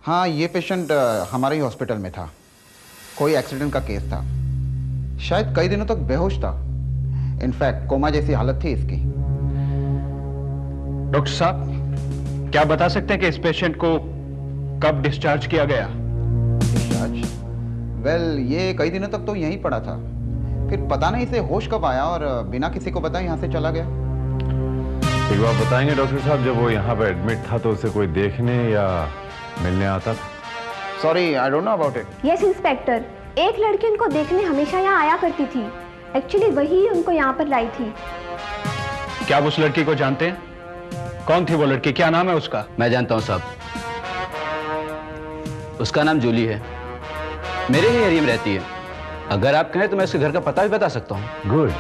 हाँ, ये पेशेंट हमारे ही हॉस्पिटल में था। कोई एक्सीडेंट का केस था। शायद कई दिनों तक बेहोश था। इनफैक्ट कोमा जैसी हालत थी इसकी। डॉक्टर साहब, क्या बता सकते हैं कि इस पेशेंट को कब डिस्चार्ज किया गया? डिस्चार्ज? वेल, ये कई दिनों तक तो यहीं पड़ा था। फिर पता नहीं इसे होश कब आया और बिना किसी को बताए यहाँ से चला गया। एक बात बताएंगे डॉक्टर साहब, जब वो यहाँ पे एडमिट था तो उसे कोई देखने या मिलने आता था? Sorry, I don't know about it. Yes inspector, एक लड़की उनको देखने हमेशा यहाँ आया करती थी। एक्चुअली वही उनको यहाँ पर लाई थी। क्या आप उस लड़की को जानते हैं? कौन थी वो लड़की? क्या नाम है उसका? मैं जानता हूं साहब, उसका नाम जूली है। मेरे ही एरिया में रहती है। अगर आप कहें तो मैं उसके घर का पता भी बता सकता हूं। गुड।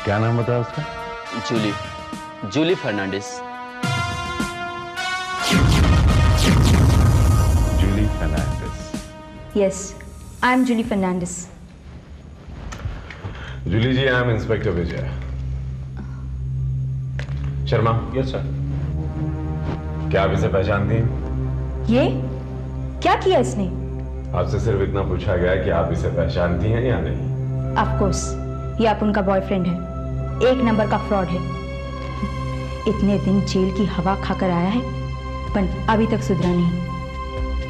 क्या नाम बताया उसका? Julie, Julie Fernandes. Julie Fernandes. Yes, I am Julie Fernandes. Julie ji, I am inspector Vijay Sharma. Yes sir. क्या आप इसे पहचानती हैं? ये क्या किया इसने? आपसे सिर्फ इतना पूछा गया कि आप इसे पहचानती हैं या नहीं। ऑफ कोर्स, ये आप उनका बॉयफ्रेंड है। एक नंबर का फ्रॉड है। इतने दिन जेल की हवा खाकर आया है पर अभी तक सुधरा नहीं।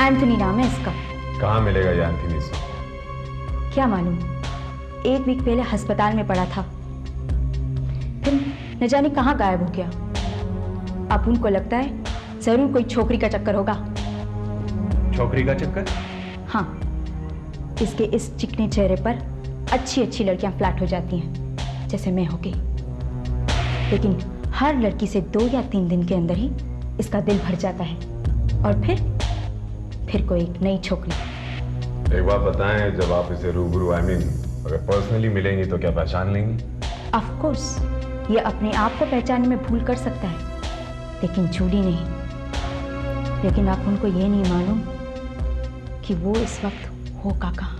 एंथनी नाम है इसका। कहाँ मिलेगा ये एंथनी से? क्या मालूम, एक वीक पहले अस्पताल में पड़ा था, फिर न जाने कहाँ गायब हो गया। अब उनको लगता है जरूर कोई छोकरी का चक्कर होगा। छोकरी का चक्कर? हाँ, इसके इस चिकने चेहरे पर अच्छी अच्छी लड़कियां फ्लैट हो जाती हैं, जैसे मैं हो गई। लेकिन हर लड़की से 2 या 3 दिन के अंदर ही इसका दिल भर जाता है और फिर कोई एक नई छोकरी। एक बात बताएं, जब आप इसे रूबरू अगर पर्सनली मिलेंगी तो क्या पहचान लेंगी? ऑफ कोर्स, ये अपने आप को पहचानने में भूल कर सकता है, लेकिन जूली नहीं। लेकिन आप उनको ये नहीं मालूम कि वो इस वक्त होगा कहाँ।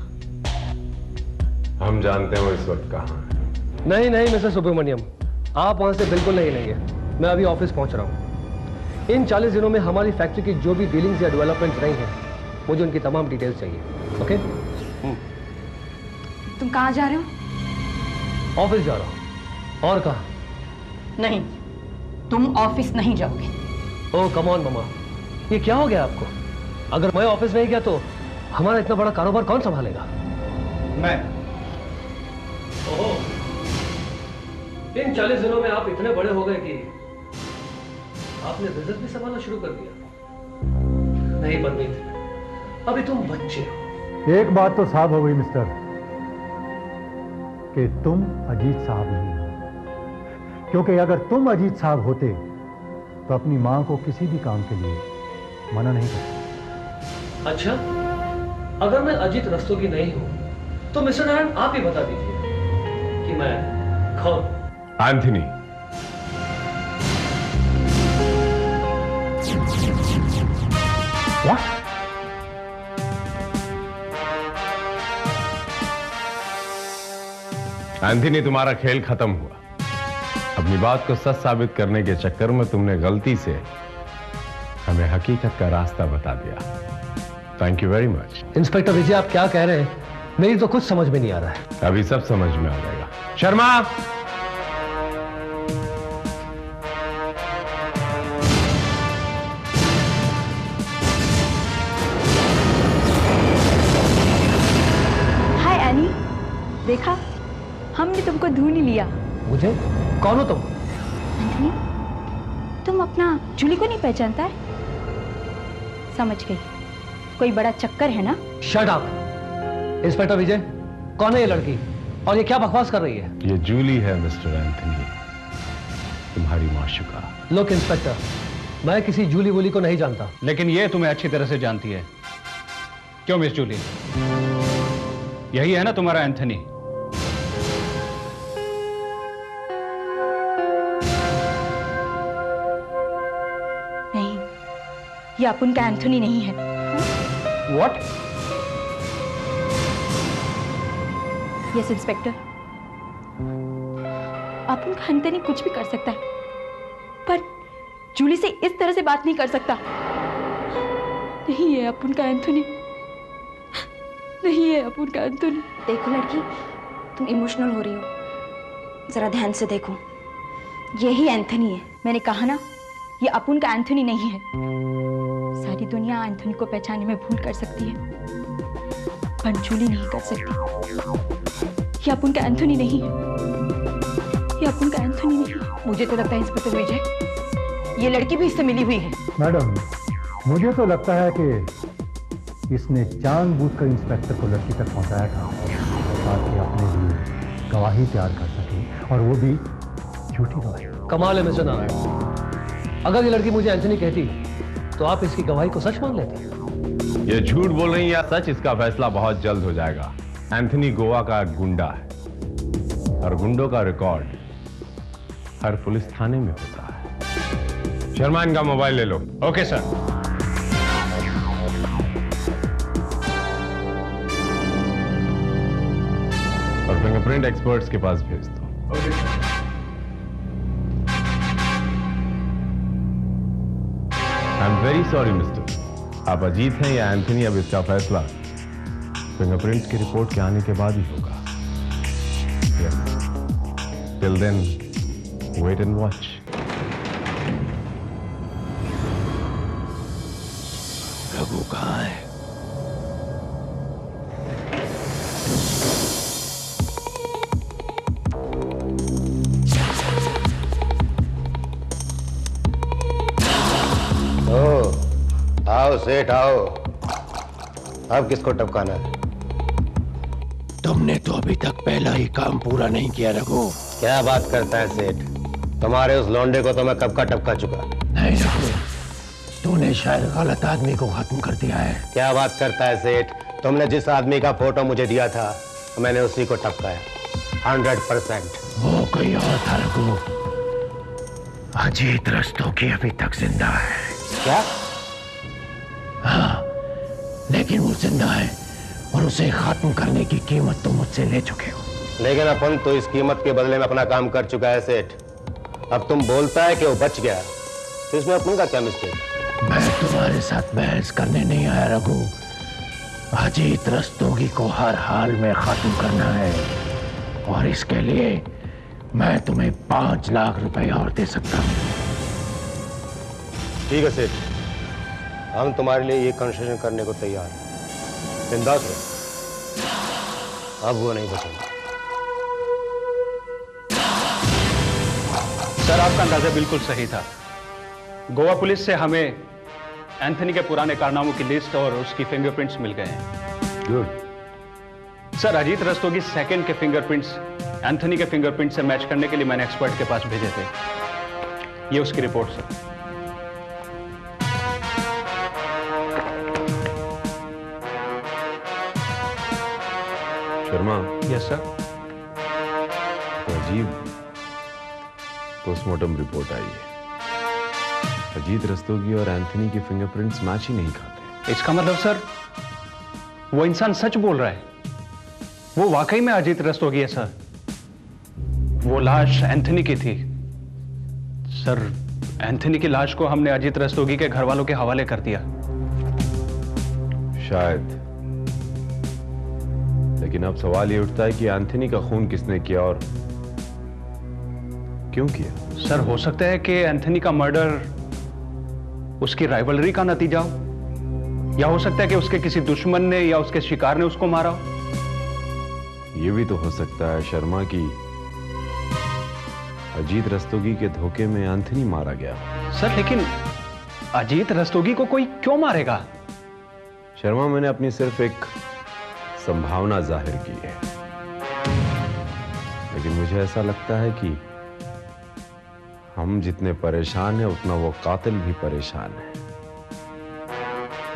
हम जानते हैं वो इस वक्त कहाँ है। नहीं नहीं मिस्टर सुब्रमण्यम, आप वहां से बिल्कुल नहीं लेंगे। मैं अभी ऑफिस पहुंच रहा हूं। इन 40 दिनों में हमारी फैक्ट्री की जो भी डीलिंग्स या डेवलपमेंट्स रही हैं, मुझे उनकी तमाम डिटेल्स चाहिए। ओके? तुम कहाँ जा रहे हो? ऑफिस जा रहा हूं। और कहाँ? नहीं, तुम ऑफिस नहीं जाओगे। ओह कम ऑन ममा, ये क्या हो गया आपको? अगर मैं ऑफिस नहीं गया तो हमारा इतना बड़ा कारोबार कौन संभालेगा? मैं। ओह, इन 40 दिनों में आप इतने बड़े हो गए कि आपने बिजनेस भी संभालना शुरू कर दिया। नहीं परमीत, अभी तुम बच्चे हो। एक बात तो साफ हो गई मिस्टर, कि तुम अजीत साहब नहीं हो। क्योंकि अगर तुम अजीत साहब होते तो अपनी मां को किसी भी काम के लिए मना नहीं करते। अच्छा, अगर मैं अजीत रस्तोगी नहीं हूं तो मिस्टर नारायण आप ही बता दीजिए कि मैं कौन? एंथनी। What? एंथनी, तुम्हारा खेल खत्म हुआ। अपनी बात को सच साबित करने के चक्कर में तुमने गलती से हमें हकीकत का रास्ता बता दिया। Thank you very much. Inspector Vijay, आप क्या कह रहे हैं? मेरी तो कुछ समझ में नहीं आ रहा है। अभी सब समझ में आ जाएगा। शर्मा! हाय एनी, देखा, हमने तुमको ढूंढ ही लिया। मुझे? कौन हो तुम? एंथनी, तुम अपना जूली को नहीं पहचानता है? समझ गई, कोई बड़ा चक्कर है ना? Shut up! इंस्पेक्टर विजय, कौन है ये लड़की और ये क्या बकवास कर रही है? ये जूली है मिस्टर एंथनी, तुम्हारी माशुका। लुक इंस्पेक्टर, मैं किसी जूली वूली को नहीं जानता। लेकिन ये तुम्हें अच्छी तरह से जानती है। क्यों मिस जूली? यही है ना तुम्हारा एंथनी? नहीं, ये अपुन का एंथनी नहीं है। व्हाट? यस इंस्पेक्टर, अपुन का एंथनी कुछ भी कर सकता है, पर जूली से इस तरह से बात नहीं कर सकता। नहीं है अपुन का एंथोनी, नहीं है अपुन का एंथोनी। देखो लड़की, तुम इमोशनल हो रही हो, जरा ध्यान से देखो, यही एंथनी है। मैंने कहा ना, ये अपुन का एंथोनी नहीं है। सारी दुनिया एंथोनी को पहचानने में भूल कर सकती है, पर जूली नहीं कर सकती। ये अपुन का एंथोनी नहीं है, ये अपुन का एंथोनी नहीं है। मुझे तो लगता है इंस्पेक्टर विजय, ये लड़की भी इससे मिली हुई है। मैडम, मुझे तो लगता है कि इसने जानबूझकर इंस्पेक्टर को लड़की तक पहुंचाया था ताकि अपने लिए गवाही तैयार कर सके, और वो भी झूठी गवाही। कमाल है मिस्टर नारायण, अगर ये लड़की मुझे एंथनी कहती तो आप इसकी गवाही को सच मान लेते। ये झूठ बोल रही है या सच, इसका फैसला बहुत जल्द हो जाएगा। एंथनी गोवा का गुंडा है, और गुंडों का रिकॉर्ड हर पुलिस थाने में होता है। शर्मा, इनका मोबाइल ले लो। Okay sir. और फिंगरप्रिंट एक्सपर्ट्स के पास भेज दो। I am very sorry mister, आप अजीत हैं या एंथनी, अब इसका फैसला फिंगरप्रिंट की रिपोर्ट के आने के बाद ही होगा। Till then wait and watch. Raghu कहाँ है? आओ सेठ आओ, अब किसको टपकाना है? तुमने तो अभी तक पहला ही काम पूरा नहीं किया रघु। क्या बात करता है सेठ, तुम्हारे उस लौंडे को तो मैं कब का टपका चुका। नहीं रघु, तूने शायद गलत आदमी को खत्म कर दिया है। क्या बात करता है सेठ, तुमने जिस आदमी का फोटो मुझे दिया था मैंने उसी को टपकाया 100%। वो कोई और था रघु। अजीत रस्तोगी अभी तक जिंदा है। क्या? हाँ, लेकिन वो जिंदा है और उसे खत्म करने की कीमत तुम मुझसे ले चुके हो। लेकिन अपन तो इस कीमत के बदले में अपना काम कर चुका है सेठ। अब तुम बोलता है कि वो बच गया, तो इसमें अपन का क्या मिस्टेक? मैं तुम्हारे साथ बहस करने नहीं आया रघु। अजीत रस्तोगी को हर हाल में खत्म करना है, और इसके लिए मैं तुम्हें 5 लाख रुपए और दे सकता हूं। ठीक है सेठ, हम तुम्हारे लिए ये कंसेशन करने को तैयार हैं। बिंदास रहो, अब वो नहीं बचेगा। सर, आपका अंदाजा बिल्कुल सही था। गोवा पुलिस से हमें एंथनी के पुराने कारनामों की लिस्ट और उसकी फिंगरप्रिंट्स मिल गए हैं। Good. Sir, Ajit Rastogi second के फिंगरप्रिंट्स एंथनी के फिंगरप्रिंट से मैच करने के लिए मैंने एक्सपर्ट के पास भेजे थे। ये उसकी report sir. Sharma. Yes sir. तो अजीब पोस्टमार्टम रिपोर्ट आई है। अजीत रस्तोगी और एंथनी की फिंगरप्रिंट्स मैच ही नहीं खाते। इसका मतलब सर, वो इंसान सच बोल रहा है, वो वाकई में अजीत रस्तोगी है सर। वो लाश एंथनी की थी सर। एंथनी की लाश को हमने अजीत रस्तोगी के घर वालों के हवाले कर दिया। शायद, लेकिन अब सवाल ये उठता है कि एंथनी का खून किसने किया और क्यों किया? सर, हो सकता है कि एंथनी का मर्डर उसकी राइवलरी का नतीजा हो, या हो सकता है कि उसके किसी दुश्मन ने या उसके शिकार ने उसको मारा हो। यह भी तो हो सकता है शर्मा की अजीत रस्तोगी के धोखे में एंथनी मारा गया। सर, लेकिन अजीत रस्तोगी को कोई क्यों मारेगा? शर्मा, मैंने अपनी सिर्फ एक संभावना जाहिर की है, लेकिन मुझे ऐसा लगता है कि हम जितने परेशान हैं उतना वो कातिल भी परेशान है।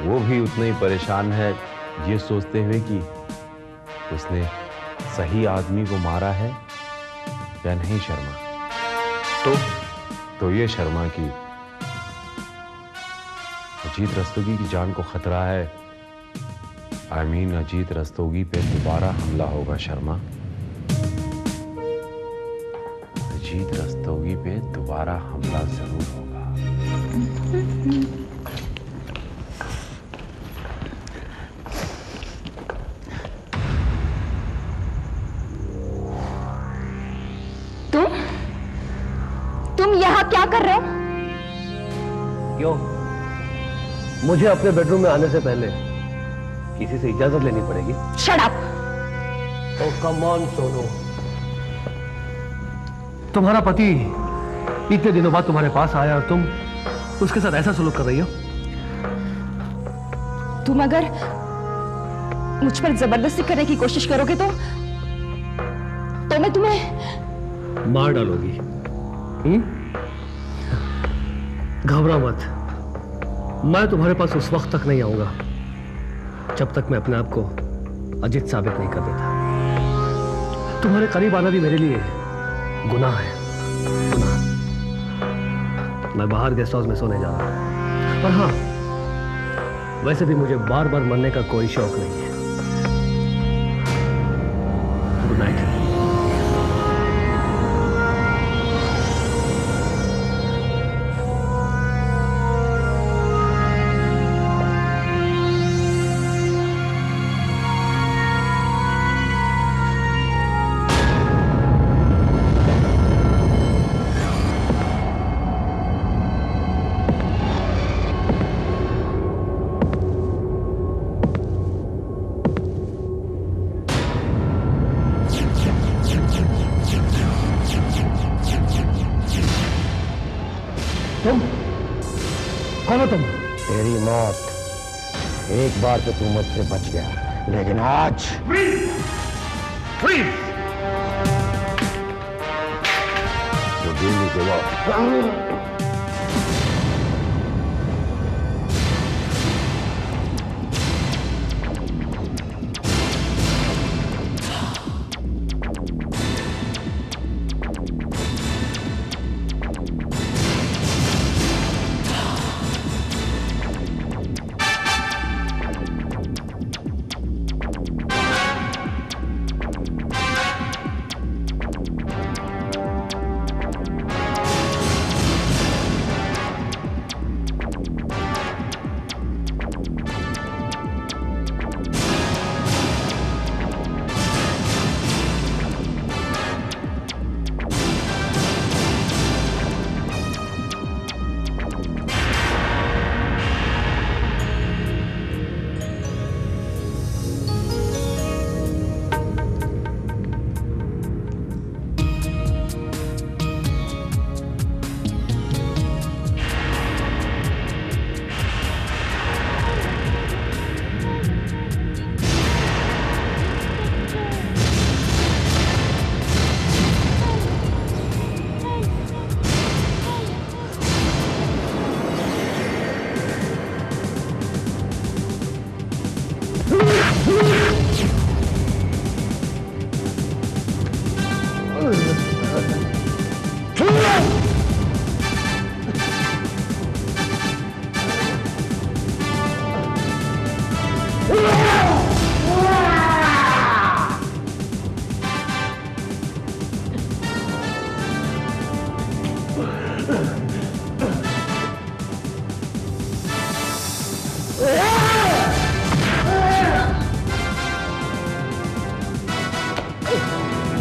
वो भी उतना ही परेशान है ये सोचते हुए कि उसने सही आदमी को मारा है या नहीं। शर्मा, तो ये शर्मा की अजीत रस्तोगी की जान को खतरा है। I mean, अजीत रस्तोगी पे दोबारा हमला होगा शर्मा। अजीत रस्तोगी पे दोबारा हमला जरूर होगा। तुम यहाँ क्या कर रहे हो? क्यों? मुझे अपने बेडरूम में आने से पहले किसी से इजाजत लेनी पड़ेगी? Shut up! Oh come on Sonu, तुम्हारा पति इतने दिनों बाद तुम्हारे पास आया और तुम उसके साथ ऐसा सलूक कर रही हो? तुम अगर मुझ पर जबरदस्ती करने की कोशिश करोगे तो मैं तुम्हें मार डालोगी। घबराओ मत, मैं तुम्हारे पास उस वक्त तक नहीं आऊंगा जब तक मैं अपने आप को अजित साबित नहीं कर देता। तुम्हारे करीब आना भी मेरे लिए गुनाह है, गुनाह। मैं बाहर गेस्ट हाउस में सोने जा रहा हूं, पर हाँ, वैसे भी मुझे बार बार मरने का कोई शौक नहीं है। Good night. तुम कौन हो? तुम? तेरी मौत, एक बार तो तू मुझसे बच गया, लेकिन आज तो देने के बाद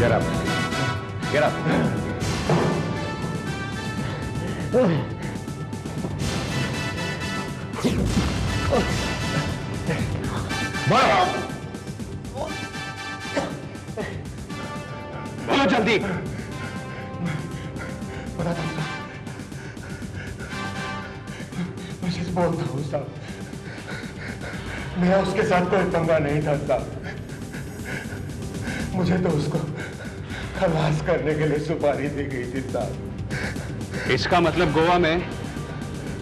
Get up. Get up. बोलो जल्दी। मुझे बोलता हूँ साहब, मैं उसके साथ कोई पंगा नहीं था साहब। मुझे तो उसको खलास करने के लिए सुपारी दी गई थी साहब। इसका मतलब गोवा में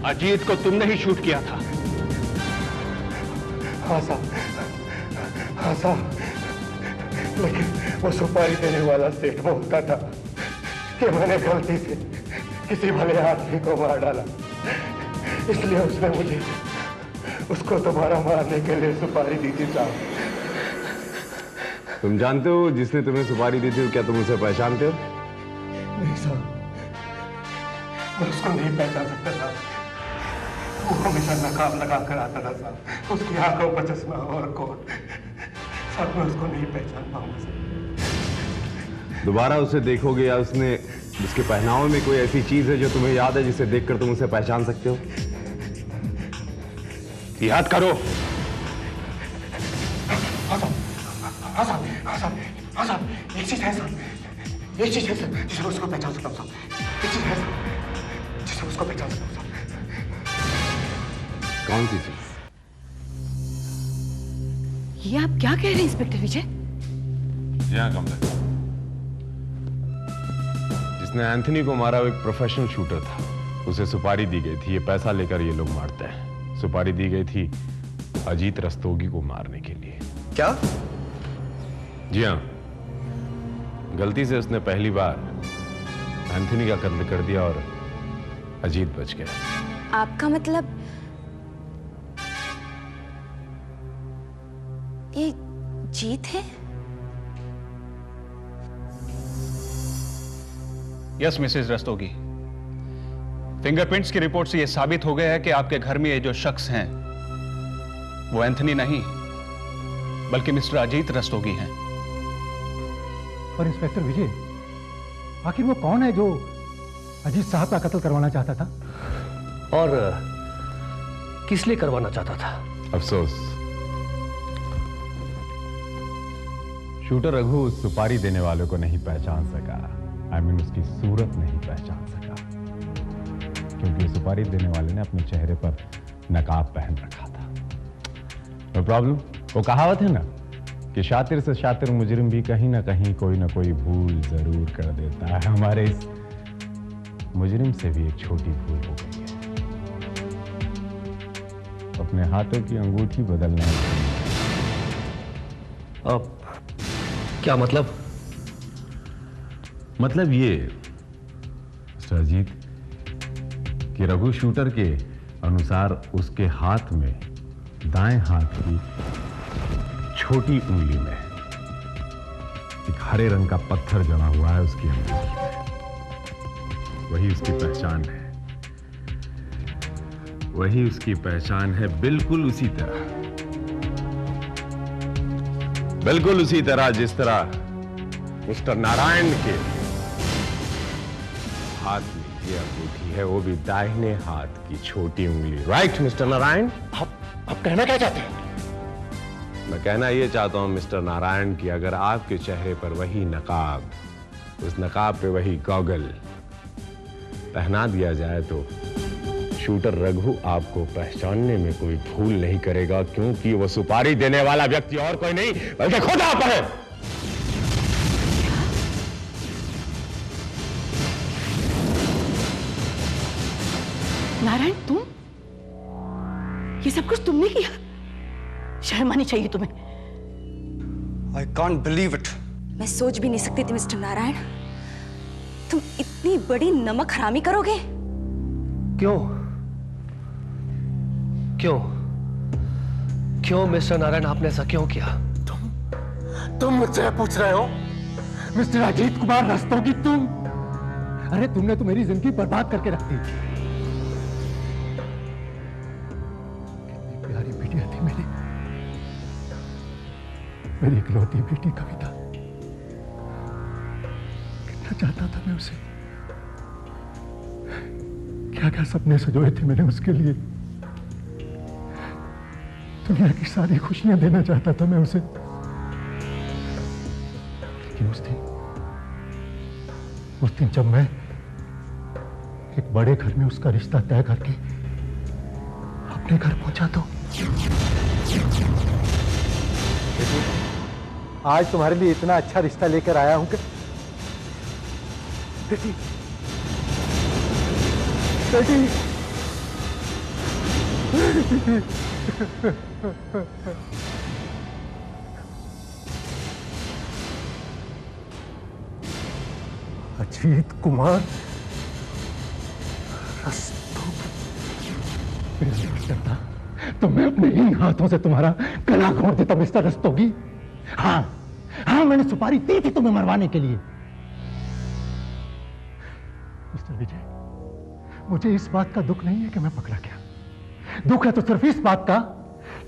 अजीत को तुमने ही शूट किया था? हाँ साहब, हाँ साहब, लेकिन वो सुपारी देने वाला सेठ बोलता था कि मैंने गलती से किसी भले आदमी को मार डाला, इसलिए उसने मुझे उसको दोबारा मारने के लिए सुपारी दी थी साहब। तुम जानते हो जिसने तुम्हें सुपारी दी थी, क्या तुम उसे पहचानते हो? नहीं साहब, मैं उसको नहीं पहचान सकता साहब। वो हमेशा नकाब लगा कर आता था साहब, उसकी आंखों पर चश्मा और कोट। साहब मैं उसको नहीं पहचान पाऊंगा साहब। दोबारा उसे देखोगे या उसके पहनावे में कोई ऐसी चीज है जो तुम्हें याद है, जिसे देखकर तुम उसे पहचान सकते हो? याद करो। हाँ साहब, एक चीज है साहब, एक चीज है सर जिसे उसको पहचान सकता हूँ साहब, एक चीज है सर जिसे उसको पहचान सकता हूँ साहब। कौन सी चीज? ये आप क्या कह रहे हैं इंस्पेक्टर विजय? यहाँ कमला, जिसने एंथनी को मारा वो एक प्रोफेशनल शूटर था। उसे सुपारी दी गई थी, ये पैसा लेकर ये लोग मारते हैं। सुपारी दी गई थी अजीत रस्तोगी को मारने के लिए। क्या? जी हाँ, गलती से उसने पहली बार एंथनी का कत्ल कर दिया और अजीत बच गया। आपका मतलब ये जीत है? यस मिसेस रस्तोगी, फिंगरप्रिंट्स की रिपोर्ट से यह साबित हो गया है कि आपके घर में ये जो शख्स हैं वो एंथनी नहीं बल्कि मिस्टर अजीत रस्तोगी हैं। और इंस्पेक्टर विजय, आखिर वो कौन है जो अजीत साहब का कत्ल करवाना चाहता था? और किस लिए करवाना चाहता था? अफसोस, शूटर रघु उस सुपारी देने वाले को नहीं पहचान सका। उसकी सूरत नहीं पहचान सका, क्योंकि सुपारी देने वाले ने अपने चेहरे पर नकाब पहन रखा था। No problem. वो कहावत है ना कि शातिर से शातिर मुजरिम भी कहीं ना कहीं कोई ना कोई भूल जरूर कर देता है। हमारे इस मुजरिम से भी एक छोटी भूल हो गई है, अपने हाथों की अंगूठी बदलना। अब क्या मतलब? मतलब ये मिस्टर अजीत कि रघु शूटर के अनुसार उसके हाथ में, दाएं हाथ की छोटी उंगली में एक हरे रंग का पत्थर जमा हुआ है उसकी अंगुली में। वही उसकी पहचान है, वही उसकी पहचान है। बिल्कुल उसी तरह जिस तरह मिस्टर नारायण के हाथ में ये अंगूठी है, वो भी दाहिने हाथ की छोटी उंगली। Right mister Narayan? आप कहना क्या चाहते हैं? मैं कहना ये चाहता हूं मिस्टर नारायण कि अगर आपके चेहरे पर वही नकाब, उस नकाब पे वही गॉगल पहना दिया जाए तो शूटर रघु आपको पहचानने में कोई भूल नहीं करेगा, क्योंकि वो सुपारी देने वाला व्यक्ति और कोई नहीं बल्कि खुद आप हैं। नारायण, तुम? ये सब कुछ तुमने किया? शर्म आनी चाहिए तुम्हें। I can't believe it. मैं सोच भी नहीं सकती थी मिस्टर नारायण, तुम इतनी बड़ी नमक हरामी करोगे। क्यों? क्यों? क्यों मिस्टर नारायण, आपने ऐसा क्यों किया? तुम मुझसे पूछ रहे हो? मिस्टर अजीत कुमार रस्तोगी, तुम? अरे तुमने तो मेरी जिंदगी बर्बाद करके रख दी। कितनी प्यारी बिटिया थी मेरी इकलौती बेटी कविता। कितना चाहता था मैं उसे, क्या क्या सपने सजोए थे मैंने उसके लिए। दुनिया की सारी खुशियां देना चाहता था मैं उसे, लेकिन उस दिन जब मैं एक बड़े घर में उसका रिश्ता तय करके अपने घर पहुंचा तो आज तुम्हारे लिए इतना अच्छा रिश्ता लेकर आया हूं कि बेटी, बेटी, अजीत कुमार रस्तोगी, तो मैं अपने इन हाथों से तुम्हारा गला घोंट देता मिस्टर रस्तोगी। हाँ हाँ, मैंने सुपारी दी थी तुम्हें मरवाने के लिए। मिस्टर विजय, मुझे इस बात का दुख नहीं है कि मैं पकड़ा गया, दुख है तो सिर्फ इस बात का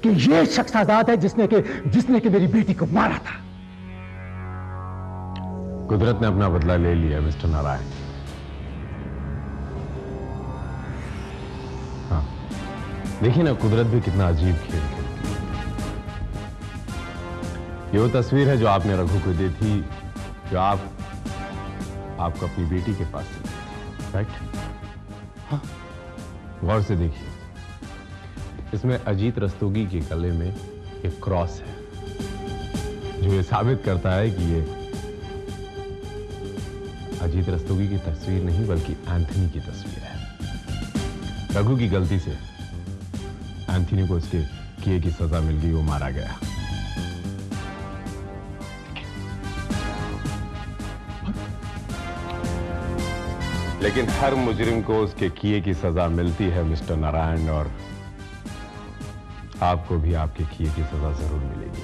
कि ये शख्स आजाद है जिसने के मेरी बेटी को मारा था। कुदरत ने अपना बदला ले लिया मिस्टर नारायण। हाँ, देखिए ना कुदरत भी कितना अजीब खेल खेलती है। ये वो तस्वीर है जो आपने रघु को दी थी, जो आपको अपनी बेटी के पास थी, राइट? हाँ, गौर से देखिए, इसमें अजीत रस्तोगी के गले में एक क्रॉस है जो ये साबित करता है कि ये अजीत रस्तोगी की तस्वीर नहीं बल्कि एंथनी की तस्वीर है। रघु की गलती से एंथनी को उसके किए की सजा मिल गई, वो मारा गया। लेकिन हर मुजरिम को उसके किए की सजा मिलती है मिस्टर नारायण, और आपको भी आपके किए की सजा जरूर मिलेगी।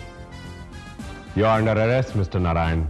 You are under arrest mister Narayan.